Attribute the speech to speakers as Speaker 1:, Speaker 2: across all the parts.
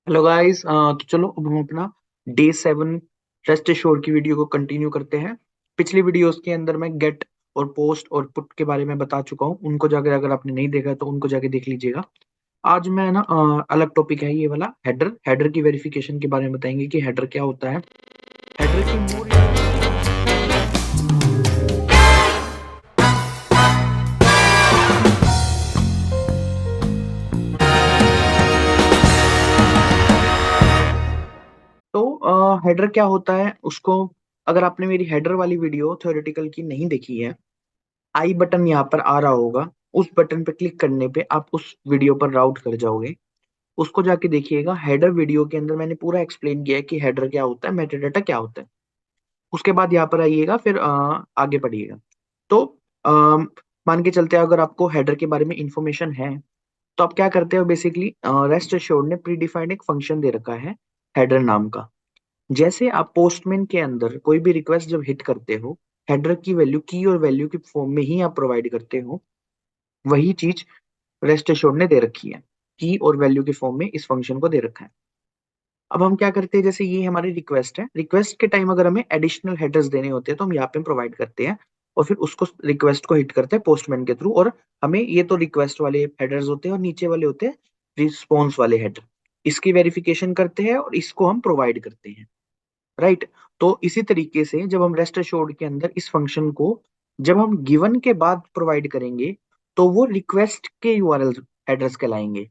Speaker 1: Hello guys. तो चलो अब हम अपना डे 7 रेस्ट एश्योर्ड की वीडियो को कंटिन्यू करते हैं। पिछली वीडियोस के अंदर मैं गेट और पोस्ट और पुट के बारे में बता चुका हूँ। उनको जाकर अगर आपने नहीं देखा है तो उनको जाके देख लीजिएगा। आज मैं ना अलग टॉपिक है ये वाला हेडर हेडर की वेरिफिकेशन के बारे में बताएंगे कि हेडर क्या होता है। हेडर की मोर तो हेडर क्या होता है उसको, अगर आपने मेरी हेडर वाली वीडियो थ्योरेटिकल की नहीं देखी है, आई बटन यहाँ पर आ रहा होगा। उस बटन पे क्लिक करने पे आप उस वीडियो पर राउट कर जाओगे। उसको जाके देखिएगा। हेडर वीडियो के अंदर मैंने पूरा एक्सप्लेन किया है कि हेडर क्या होता है, मेटाडाटा क्या होता है। उसके बाद यहाँ पर आइएगा, फिर आगे पढ़िएगा। तो अ, मान के चलते हैं अगर आपको हेडर के बारे में इंफॉर्मेशन है तो आप क्या करते हो बेसिकली। रेस्ट एश्योर्ड ने प्री डिफाइंड एक फंक्शन दे रखा है हेडर नाम का। जैसे आप पोस्टमैन के अंदर कोई भी रिक्वेस्ट जब हिट करते हो, हेडर की वैल्यू की और वैल्यू की फॉर्म में ही आप प्रोवाइड करते हो। वही चीज रेस्ट एश्योर्ड ने दे रखी है, की और वैल्यू के फॉर्म में इस फंक्शन को दे रखा है। अब हम क्या करते हैं, जैसे ये हमारी रिक्वेस्ट है, रिक्वेस्ट के टाइम अगर हमें एडिशनल हेडर्स देने होते हैं तो हम यहाँ पे प्रोवाइड करते हैं। और फिर उसको रिक्वेस्ट को हिट करते हैं पोस्टमैन के थ्रू। और हमें ये तो रिक्वेस्ट वाले हेडर्स होते हैं और नीचे वाले होते हैं रिस्पॉन्स वाले हेडर। इसकी वेरिफिकेशन करते हैं और इसको हम प्रोवाइड करते हैं। राइट। तो इसी तरीके से जब हम रेस्ट एश्योर्ड के अंदर इस फंक्शन को जब हम गिवन के बाद प्रोवाइड करेंगे तो वो रिक्वेस्ट के यूआरएल एड्रेस कहलाएंगे।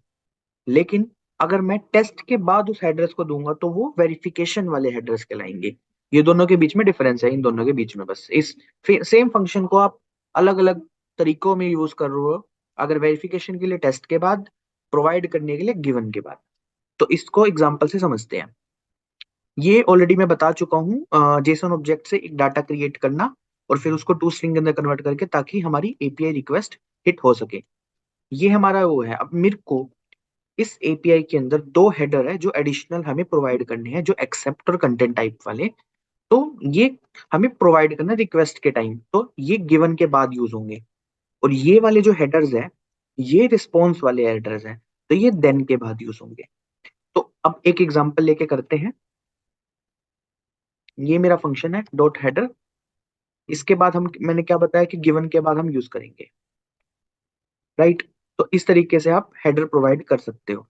Speaker 1: लेकिन अगर मैं टेस्ट के बाद उस एड्रेस को दूंगा तो वो वेरिफिकेशन वाले एड्रेस कहलाएंगे। ये दोनों के बीच में डिफरेंस है, इन दोनों के बीच में बस इस सेम फंक्शन को आप अलग अलग तरीकों में यूज कर रहे हो। अगर वेरिफिकेशन के लिए टेस्ट के बाद, प्रोवाइड करने के लिए गिवन के बाद। तो इसको एग्जांपल से समझते हैं। ये ऑलरेडी मैं बता चुका हूँ, जेसन ऑब्जेक्ट से एक डाटा क्रिएट करना और फिर उसको टू स्ट्रिंग के अंदर कन्वर्ट करके ताकि हमारी एपीआई रिक्वेस्ट हिट हो सके। ये हमारा वो है। अब मेरे को इस एपीआई के अंदर दो हेडर है जो एडिशनल हमें प्रोवाइड करने हैं, जो एक्सेप्ट और कंटेंट टाइप वाले। तो ये हमें प्रोवाइड करना रिक्वेस्ट के टाइम, तो ये गिवन के बाद यूज होंगे। और ये वाले जो हेडर्स है, ये रिस्पॉन्स वाले हेडर्स हैं, तो ये देन के बाद यूज होंगे। तो अब एक एग्जांपल लेके करते हैं। ये मेरा फंक्शन है डॉट हेडर। इसके बाद हम, मैंने क्या बताया कि गिवन के बाद हम यूज करेंगे। राइट। तो इस तरीके से आप हेडर प्रोवाइड कर सकते हो।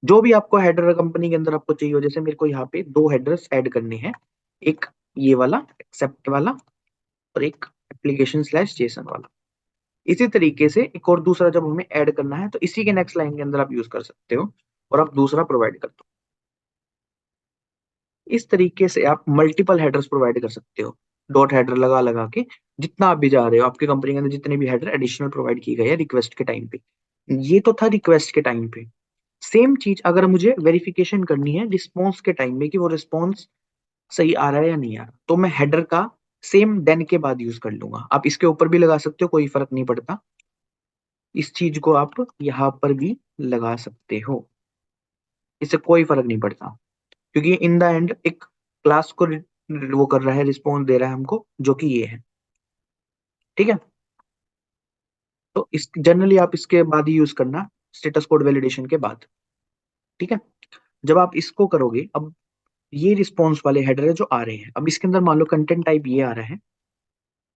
Speaker 1: जो भी आपको हेडर कंपनी के अंदर आपको चाहिए हो, जैसे मेरे को यहाँ पे दो हेडर्स ऐड करने हैं। एक ये वाला एक्सेप्ट वाला और एक एप्लीकेशन स्लैश जेसन वाला। इसी तरीके से एक और दूसरा जब हमें ऐड करना है तो इसी के नेक्स्ट लाइन के अंदर आप यूज कर सकते हो और आप दूसरा प्रोवाइड कर दो। इस तरीके से आप मल्टीपल हेडर्स प्रोवाइड कर सकते हो, डॉट हेडर लगा लगा के। जितना आप भी जा रहे हो, आपकी कंपनी के अंदर जितने भी हेडर एडिशनल प्रोवाइड की गई है रिक्वेस्ट के टाइम पे। ये तो था रिक्वेस्ट के टाइम पे। सेम चीज अगर मुझे वेरिफिकेशन करनी है रिस्पॉन्स के टाइम में कि वो रिस्पॉन्स सही आ रहा है या नहीं आ रहा, तो मैं हेडर का सेम देन के बाद यूज कर लूंगा। आप इसके ऊपर भी लगा सकते हो, कोई फर्क नहीं पड़ता। इस चीज को आप यहाँ पर भी लगा सकते हो, इससे कोई फर्क नहीं पड़ता। क्योंकि इन द एंड एक क्लास को वो कर रहा है, रिस्पॉन्स दे रहा है हमको, जो कि ये है। ठीक है। तो इस जनरली आप इसके बाद ही यूज करना, स्टेटस कोड वैलिडेशन के बाद। ठीक है। जब आप इसको करोगे, अब ये रिस्पॉन्स वाले हेडर है जो आ रहे हैं। अब इसके अंदर मान लो कंटेंट टाइप ये आ रहा है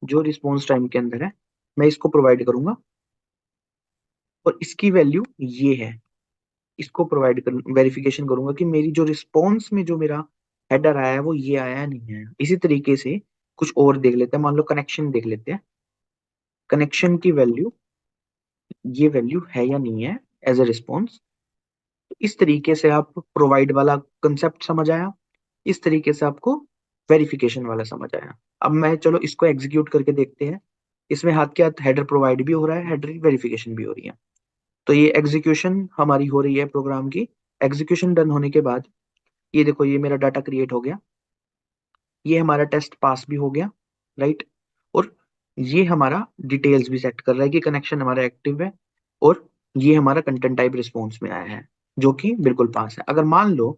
Speaker 1: जो रिस्पॉन्स टाइम के अंदर है। मैं इसको प्रोवाइड करूंगा और इसकी वैल्यू ये है। इसको प्रोवाइड कर वेरिफिकेशन करूंगा कि मेरी जो रिस्पॉन्स में जो मेरा हेडर आया है वो ये आया है नहीं है। इसी तरीके से कुछ और देख लेते हैं। मान लो कनेक्शन देख लेते हैं। कनेक्शन की वैल्यू, ये वैल्यू है या नहीं है एज ए रिस्पॉन्स। इस तरीके से आप प्रोवाइड वाला कंसेप्ट समझ आया। इस तरीके से आपको वेरिफिकेशन वाला समझ आया। अब मैं चलो इसको एग्जीक्यूट करके देखते हैं। इसमें हाथ के हाथ हेडर प्रोवाइड भी हो रहा है, हेडर वेरिफिकेशन भी हो रही है। तो ये एग्जीक्यूशन हमारी हो रही है प्रोग्राम की। एग्जीक्यूशन डन होने के बाद ये देखो, ये मेरा डाटा क्रिएट हो गया। ये हमारा टेस्ट पास भी हो गया। राइट। और ये हमारा डिटेल्स भी सेट कर रहा है कि कनेक्शन हमारा एक्टिव है। और ये हमारा कंटेंट टाइप रिस्पॉन्स में आया है जो कि बिल्कुल पास है। अगर मान लो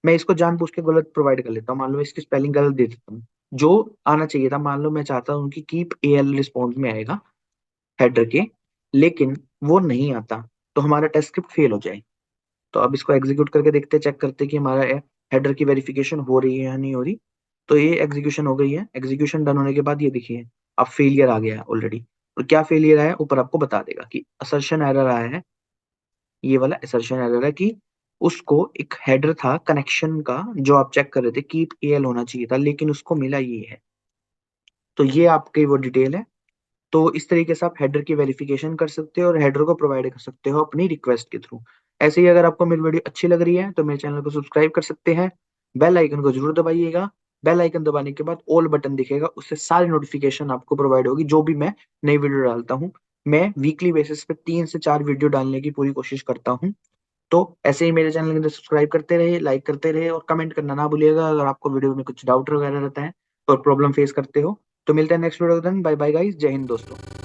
Speaker 1: मैं इसको जानबूझ के गलत प्रोवाइड कर लेता हूँ, मान लो इसकी स्पेलिंग गलत दे देता हूँ, जो आना चाहिए था, मान लो मैं चाहता हूँ कि कीप एल रिस्पॉन्स में आएगा हेडर के, लेकिन वो नहीं आता, तो हमारा टेस्ट स्क्रिप्ट फेल हो जाए। तो अब इसको एग्जीक्यूट करके देखते हैं, चेक करते हैं कि हमारा हेडर की वेरिफिकेशन हो रही है या नहीं हो रही। तो ये एग्जीक्यूशन हो गई है। एग्जीक्यूशन डन होने के बाद ये देखिए अब फेलियर आ गया है ऑलरेडी। और क्या फेलियर आया है ऊपर आपको बता देगा कि असर्शन एरर आया है। ये वाला असर्शन एरर है कि उसको एक हेडर था कनेक्शन का जो आप चेक कर रहे थे, कीप एल होना चाहिए था, लेकिन उसको मिला ये है। तो ये आपकी वो डिटेल है। तो इस तरीके से आप हेडर की वेरिफिकेशन कर सकते हो और हेडर को प्रोवाइड कर सकते हो अपनी रिक्वेस्ट के थ्रू। ऐसे ही अगर आपको मेरी वीडियो अच्छी लग रही है तो मेरे चैनल को सब्सक्राइब कर सकते हैं। बेल आइकन को जरूर दबाइएगा। बेल आइकन दबाने के बाद ऑल बटन दिखेगा, उससे सारी नोटिफिकेशन आपको प्रोवाइड होगी जो भी मैं नई वीडियो डालता हूँ। मैं वीकली बेसिस पे 3 से 4 वीडियो डालने की पूरी कोशिश करता हूँ। तो ऐसे ही मेरे चैनल के अंदर सब्सक्राइब करते रहिए, लाइक करते रहिए और कमेंट करना ना भूलिएगा अगर आपको वीडियो में कुछ डाउट वगैरह रहता है और प्रॉब्लम फेस करते हो। तो मिलते हैं नेक्स्ट वीडियो में। बाय बाय गाइस, जय हिंद दोस्तों।